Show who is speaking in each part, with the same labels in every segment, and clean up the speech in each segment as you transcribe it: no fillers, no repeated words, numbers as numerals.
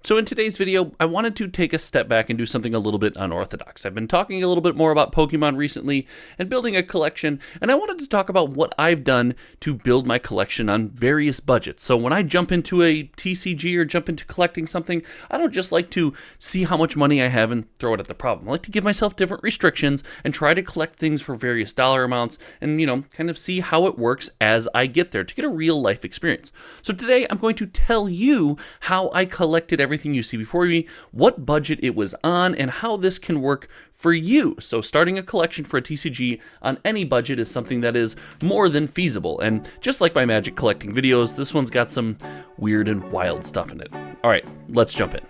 Speaker 1: So in today's video, I wanted to take a step back and do something a little bit unorthodox. I've been talking a little bit more about Pokemon recently and building a collection, and I wanted to talk about what I've done to build my collection on various budgets. So when I jump into a TCG or jump into collecting something, I don't just like to see how much money I have and throw it at the problem. I like to give myself different restrictions and try to collect things for various dollar amounts and, kind of see how it works as I get there to get a real life experience. So today I'm going to tell you how I collected everything you see before me, what budget it was on, and how this can work for you. So starting a collection for a TCG on any budget is something that is more than feasible. And just like my Magic collecting videos, this one's got some weird and wild stuff in it. All right, let's jump in.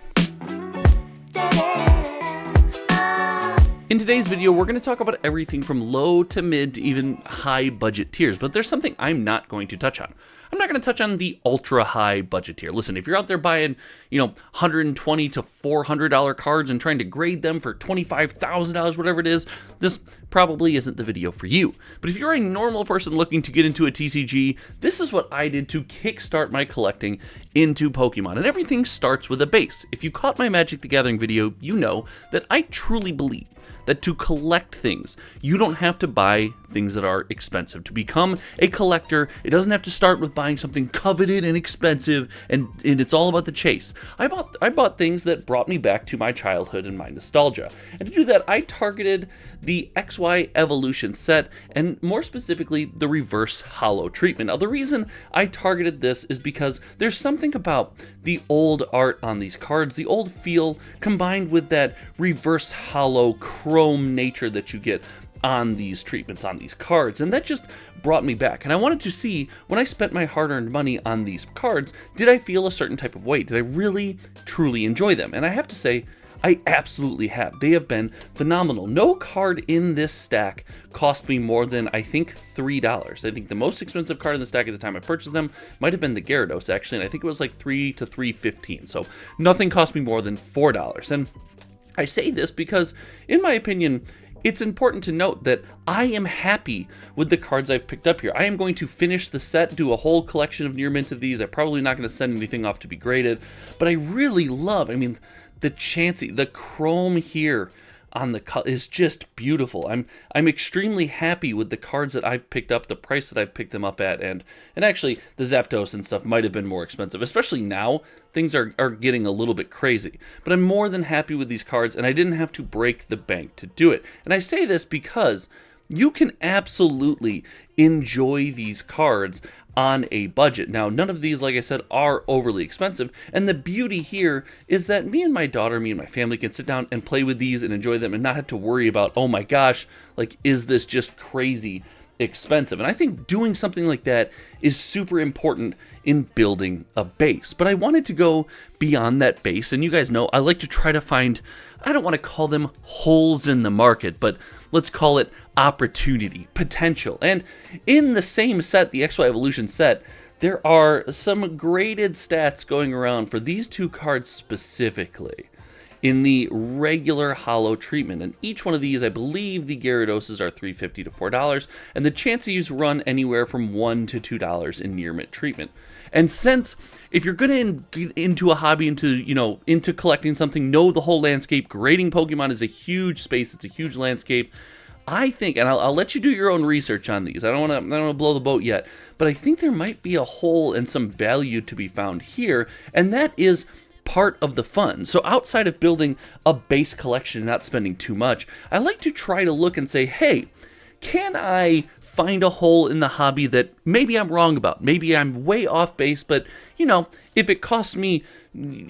Speaker 1: In today's video, we're going to talk about everything from low to mid to even high budget tiers, but there's something I'm not going to touch on. I'm not going to touch on the ultra high budget tier. Listen, if you're out there buying, $120 to $400 cards and trying to grade them for $25,000, whatever it is, this probably isn't the video for you. But if you're a normal person looking to get into a TCG, this is what I did to kickstart my collecting into Pokemon. And everything starts with a base. If you caught my Magic the Gathering video, you know that I truly believe that to collect things, you don't have to buy things that are expensive. To become a collector, it doesn't have to start with buying something coveted and expensive, and it's all about the chase. I bought things that brought me back to my childhood and my nostalgia. And to do that, I targeted the XY Evolution set, and more specifically, the reverse holo treatment. Now, the reason I targeted this is because there's something about the old art on these cards, the old feel, combined with that reverse holo chrome nature that you get on these treatments, on these cards, and that just brought me back. And I wanted to see, when I spent my hard-earned money on these cards, did I feel a certain type of way? Did I really, truly enjoy them? And I have to say, I absolutely have. They have been phenomenal. No card in this stack cost me more than, I think, $3. I think the most expensive card in the stack at the time I purchased them might have been the Gyarados, actually, and I think it was like $3 to $3.15. So nothing cost me more than $4. And I say this because, in my opinion, it's important to note that I am happy with the cards I've picked up here. I am going to finish the set, do a whole collection of near mint of these. I'm probably not going to send anything off to be graded, but I really love, the Chansey, the chrome here on the cut is just beautiful. I'm extremely happy with the cards that I've picked up, the price that I've picked them up at, and actually the Zapdos and stuff might have been more expensive, especially now. Things are getting a little bit crazy, but I'm more than happy with these cards, and I didn't have to break the bank to do it. And I say this because you can absolutely enjoy these cards on a budget. Now, none of these, like I said, are overly expensive, and the beauty here is that me and my family can sit down and play with these and enjoy them and not have to worry about, oh my gosh, is this just crazy expensive? And I think doing something like that is super important in building a base. But I wanted to go beyond that base, and you guys know I like to try to find, I don't want to call them holes in the market, but let's call it opportunity, potential. And in the same set, the XY Evolution set, there are some graded stats going around for these two cards specifically in the regular holo treatment. And each one of these, I believe the Gyaradoses are $3.50 to $4, and the Chanseys run anywhere from $1 to $2 in near mint treatment. And since if you're going to get into a hobby, into collecting something, know the whole landscape, grading Pokemon is a huge space, it's a huge landscape. I think, and I'll let you do your own research on these. I don't want to blow the boat yet, but I think there might be a hole and some value to be found here, and that is part of the fun. So outside of building a base collection and not spending too much, I like to try to look and say, hey, can I find a hole in the hobby that maybe I'm wrong about? Maybe I'm way off base, but if it costs me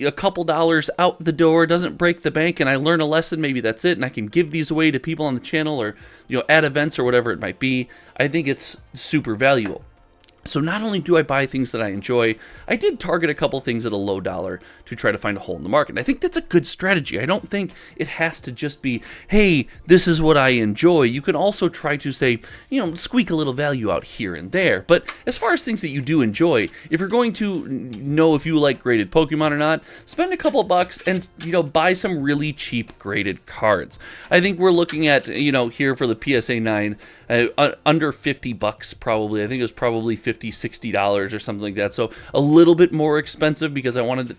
Speaker 1: a couple dollars out the door, doesn't break the bank, and I learn a lesson, maybe that's it, and I can give these away to people on the channel or at events or whatever it might be, I think it's super valuable. So not only do I buy things that I enjoy, I did target a couple things at a low dollar to try to find a hole in the market. And I think that's a good strategy. I don't think it has to just be, hey, this is what I enjoy. You can also try to say, squeak a little value out here and there. But as far as things that you do enjoy, if you're going to know if you like graded Pokemon or not, spend a couple bucks and, buy some really cheap graded cards. I think we're looking at, here for the PSA 9, under $50 probably. I think it was probably $50 $50, $60 or something like that. So a little bit more expensive because I wanted,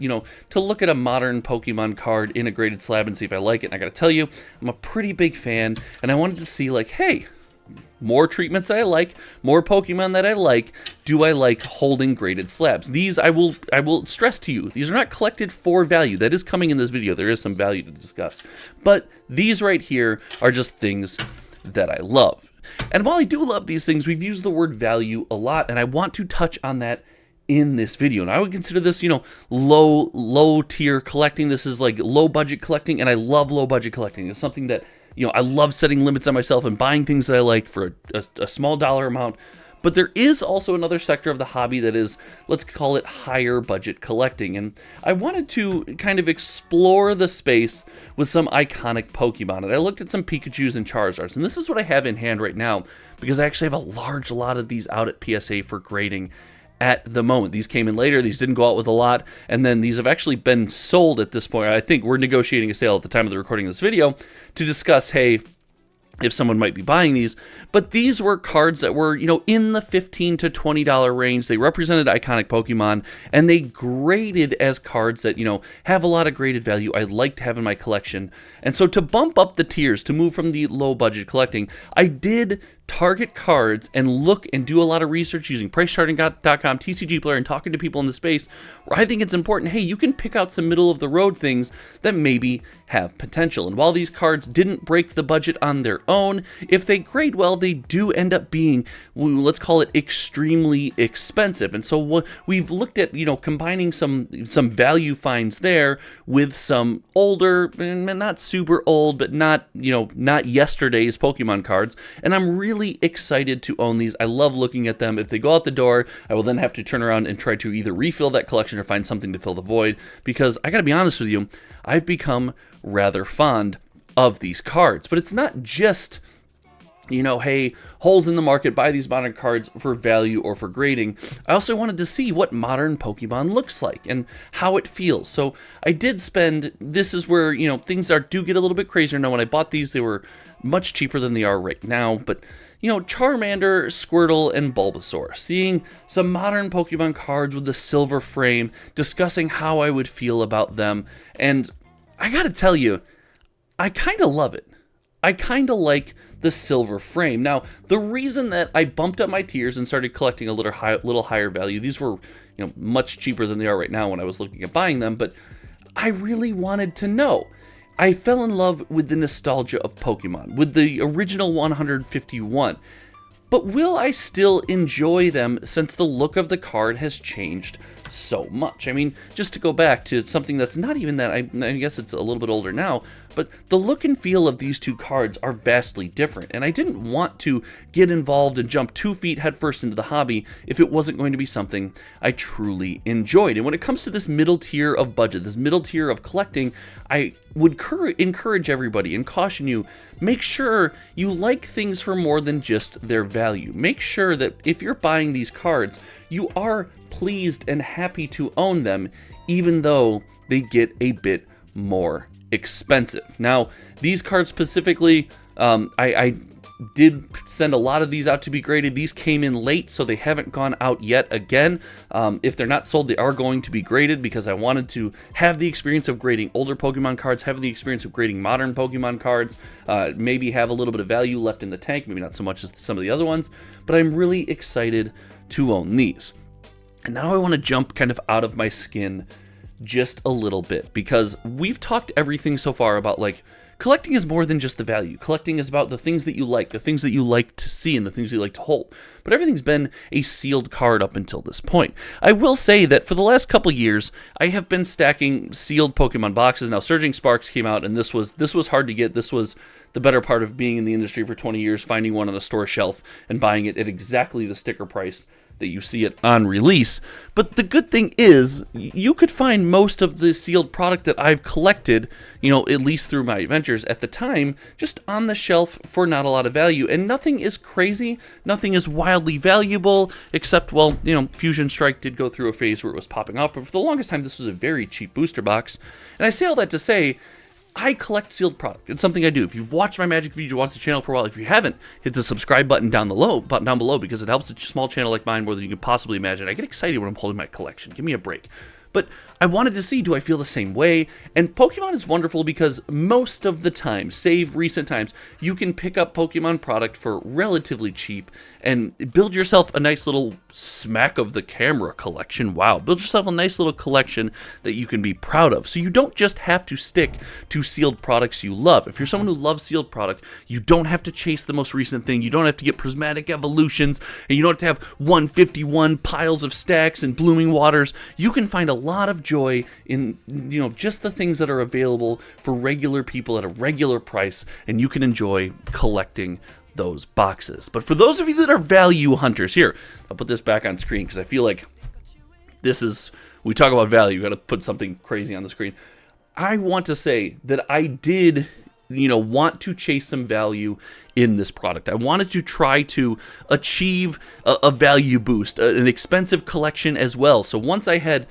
Speaker 1: to look at a modern Pokemon card in a graded slab and see if I like it. And I got to tell you, I'm a pretty big fan, and I wanted to see like, hey, more treatments that I like, more Pokemon that I like. Do I like holding graded slabs? These I will stress to you, these are not collected for value. That is coming in this video. There is some value to discuss. But these right here are just things that I love. And while I do love these things, we've used the word value a lot, and I want to touch on that in this video. And I would consider this, low tier collecting. This is like low budget collecting, and I love low budget collecting. It's something that, I love setting limits on myself and buying things that I like for a small dollar amount. But there is also another sector of the hobby that is, let's call it higher budget collecting. And I wanted to kind of explore the space with some iconic Pokemon. And I looked at some Pikachus and Charizards. And this is what I have in hand right now, because I actually have a large lot of these out at PSA for grading at the moment. These came in later. These didn't go out with a lot. And then these have actually been sold at this point. I think we're negotiating a sale at the time of the recording of this video to discuss, hey, if someone might be buying these. But these were cards that were, in the $15 to $20 range. They represented iconic Pokemon, and they graded as cards that, have a lot of graded value I like to have in my collection. And so to bump up the tiers, to move from the low budget collecting, I did target cards and look and do a lot of research using PriceCharting.com, TCG Player, and talking to people in the space where I think it's important, hey, you can pick out some middle of the road things that maybe have potential. And while these cards didn't break the budget on their own, if they grade well, they do end up being, let's call it, extremely expensive. And so we've looked at, combining some value finds there with some older, not super old, but not yesterday's Pokemon cards. And I'm really excited to own these. I love looking at them. If they go out the door, I will then have to turn around and try to either refill that collection or find something to fill the void, because I gotta be honest with you, I've become rather fond of these cards. But it's not just, hey, holes in the market, buy these modern cards for value or for grading. I also wanted to see what modern Pokemon looks like and how it feels. So I did spend, this is where, things do get a little bit crazier. Now, when I bought these, they were much cheaper than they are right now, but Charmander, Squirtle, and Bulbasaur. Seeing some modern Pokemon cards with the silver frame, discussing how I would feel about them, and I gotta tell you, I kind of love it. I kind of like the silver frame. Now, the reason that I bumped up my tiers and started collecting a little higher value, these were, much cheaper than they are right now when I was looking at buying them, but I really wanted to know. I fell in love with the nostalgia of Pokemon, with the original 151. But will I still enjoy them since the look of the card has changed so much? I mean, just to go back to something that's not even that, I guess it's a little bit older now, but the look and feel of these two cards are vastly different, and I didn't want to get involved and jump 2 feet headfirst into the hobby if it wasn't going to be something I truly enjoyed. And when it comes to this middle tier of budget, this middle tier of collecting, I would encourage everybody and caution you, make sure you like things for more than just their value. Make sure that if you're buying these cards, you are pleased and happy to own them, even though they get a bit more expensive. Now, these cards specifically, I did send a lot of these out to be graded. These came in late, so they haven't gone out yet again. If they're not sold, they are going to be graded because I wanted to have the experience of grading older Pokemon cards, have the experience of grading modern Pokemon cards, maybe have a little bit of value left in the tank, maybe not so much as some of the other ones, but I'm really excited to own these. And now I want to jump kind of out of my skin just a little bit, because we've talked everything so far about, like, collecting is more than just the value. Collecting is about the things that you like, the things that you like to see, and the things you like to hold. But everything's been a sealed card up until this point. I will say that for the last couple years, I have been stacking sealed Pokemon boxes. Now, Surging Sparks came out, and this was hard to get. This was the better part of being in the industry for 20 years, finding one on a store shelf and buying it at exactly the sticker price that you see it on release. But the good thing is, you could find most of the sealed product that I've collected, at least through my adventures at the time, just on the shelf for not a lot of value. And nothing is crazy, nothing is wildly valuable, except, well, Fusion Strike did go through a phase where it was popping off, but for the longest time, this was a very cheap booster box. And I say all that to say, I collect sealed product. It's something I do. If you've watched my Magic videos, watched the channel for a while, if you haven't, hit the subscribe button down below because it helps a small channel like mine more than you can possibly imagine. I get excited when I'm holding my collection. Give me a break. But I wanted to see, do I feel the same way? And Pokemon is wonderful because most of the time, save recent times, you can pick up Pokemon product for relatively cheap and build yourself a nice little smack of the camera collection. Wow, build yourself a nice little collection that you can be proud of. So you don't just have to stick to sealed products you love. If you're someone who loves sealed product, you don't have to chase the most recent thing. You don't have to get prismatic evolutions, and you don't have to have 151 piles of stacks and blooming waters. You can find a lot of joy in, just the things that are available for regular people at a regular price, and you can enjoy collecting those boxes. But for those of you that are value hunters, here, I'll put this back on screen because I feel like we talk about value, you got to put something crazy on the screen. I want to say that I did want to chase some value in this product. I wanted to try to achieve a value boost, an expensive collection as well. So once I had,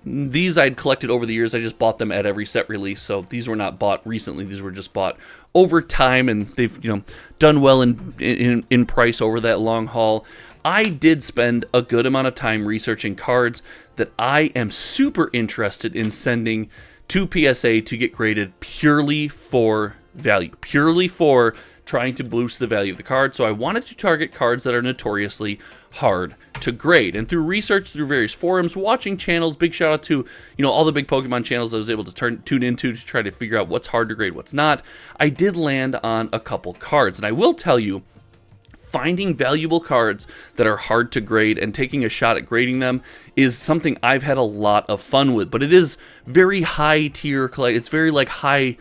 Speaker 1: these I'd collected over the years. I just bought them at every set release. So these were not bought recently. These were just bought over time, and they've done well in price over that long haul. I did spend a good amount of time researching cards that I am super interested in sending to PSA to get graded purely for value, purely for trying to boost the value of the card. So I wanted to target cards that are notoriously hard to grade. And through research, through various forums, watching channels, big shout out to all the big Pokemon channels I was able to tune into to try to figure out what's hard to grade, what's not, I did land on a couple cards. And I will tell you, finding valuable cards that are hard to grade and taking a shot at grading them is something I've had a lot of fun with. But it is very high tier it's very like high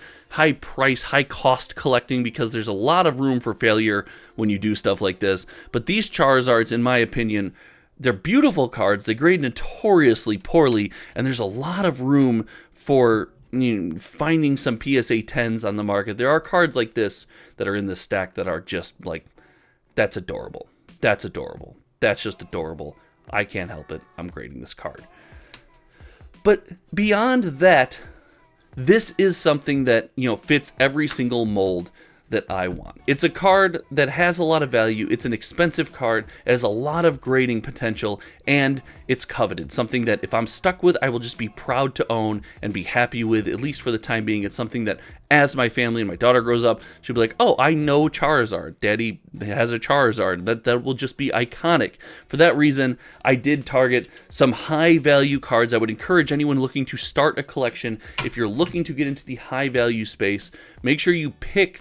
Speaker 1: price, high cost collecting because there's a lot of room for failure when you do stuff like this. But these Charizards, in my opinion, they're beautiful cards. They grade notoriously poorly, and there's a lot of room for finding some PSA 10s on the market. There are cards like this that are in this stack that are just like, that's adorable. That's adorable. That's just adorable. I can't help it. I'm grading this card. But beyond that, this is something that, fits every single mold that I want. It's a card that has a lot of value. It's an expensive card. It has a lot of grading potential, and it's coveted. Something that if I'm stuck with, I will just be proud to own and be happy with, at least for the time being. It's something that as my family and my daughter grows up, she'll be like, oh, I know Charizard. Daddy has a Charizard. That will just be iconic. For that reason, I did target some high value cards. I would encourage anyone looking to start a collection, if you're looking to get into the high value space, make sure you pick,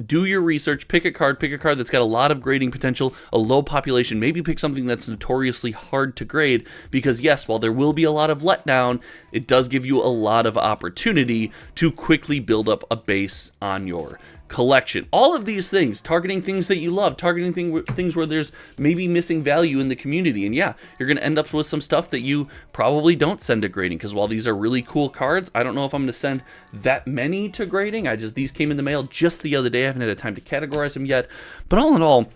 Speaker 1: do your research, pick a card that's got a lot of grading potential, a low population, maybe pick something that's notoriously hard to grade, because yes, while there will be a lot of letdown, it does give you a lot of opportunity to quickly build up a base on your collection. All of these things, targeting things that you love, targeting things where there's maybe missing value in the community. And yeah, you're going to end up with some stuff that you probably don't send to grading, because while these are really cool cards, I don't know if I'm going to send that many to grading. These came in the mail just the other day. I haven't had time to categorize them yet. But all in all,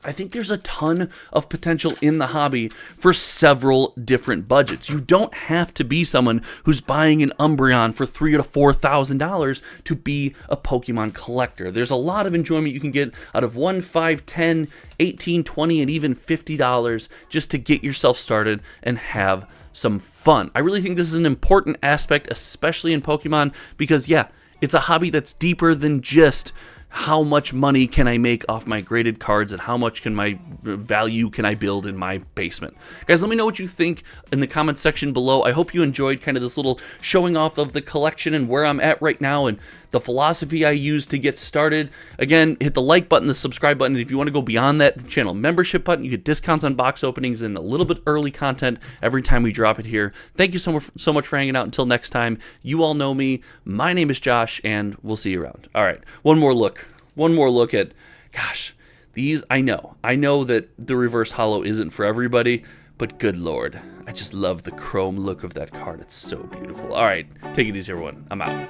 Speaker 1: I think there's a ton of potential in the hobby for several different budgets. You don't have to be someone who's buying an Umbreon for $3,000 to $4,000 to be a Pokemon collector. There's a lot of enjoyment you can get out of $1, $5, $10, $18, $20, and even $50 just to get yourself started and have some fun. I really think this is an important aspect, especially in Pokemon, because yeah, it's a hobby that's deeper than just how much money can I make off my graded cards and how much value can I build in my basement. Guys, let me know what you think in the comments section below. I hope you enjoyed kind of this little showing off of the collection and where I'm at right now and the philosophy I use to get started. Again, hit the like button, the subscribe button. If you want to go beyond that, the channel membership button. You get discounts on box openings and a little bit early content every time we drop it here. Thank you so much for hanging out. Until next time, you all know me. My name is Josh, and we'll see you around. All right, one more look at, gosh, these, I know that the reverse holo isn't for everybody, but good Lord, I just love the chrome look of that card. It's so beautiful. All right, take it easy, everyone. I'm out.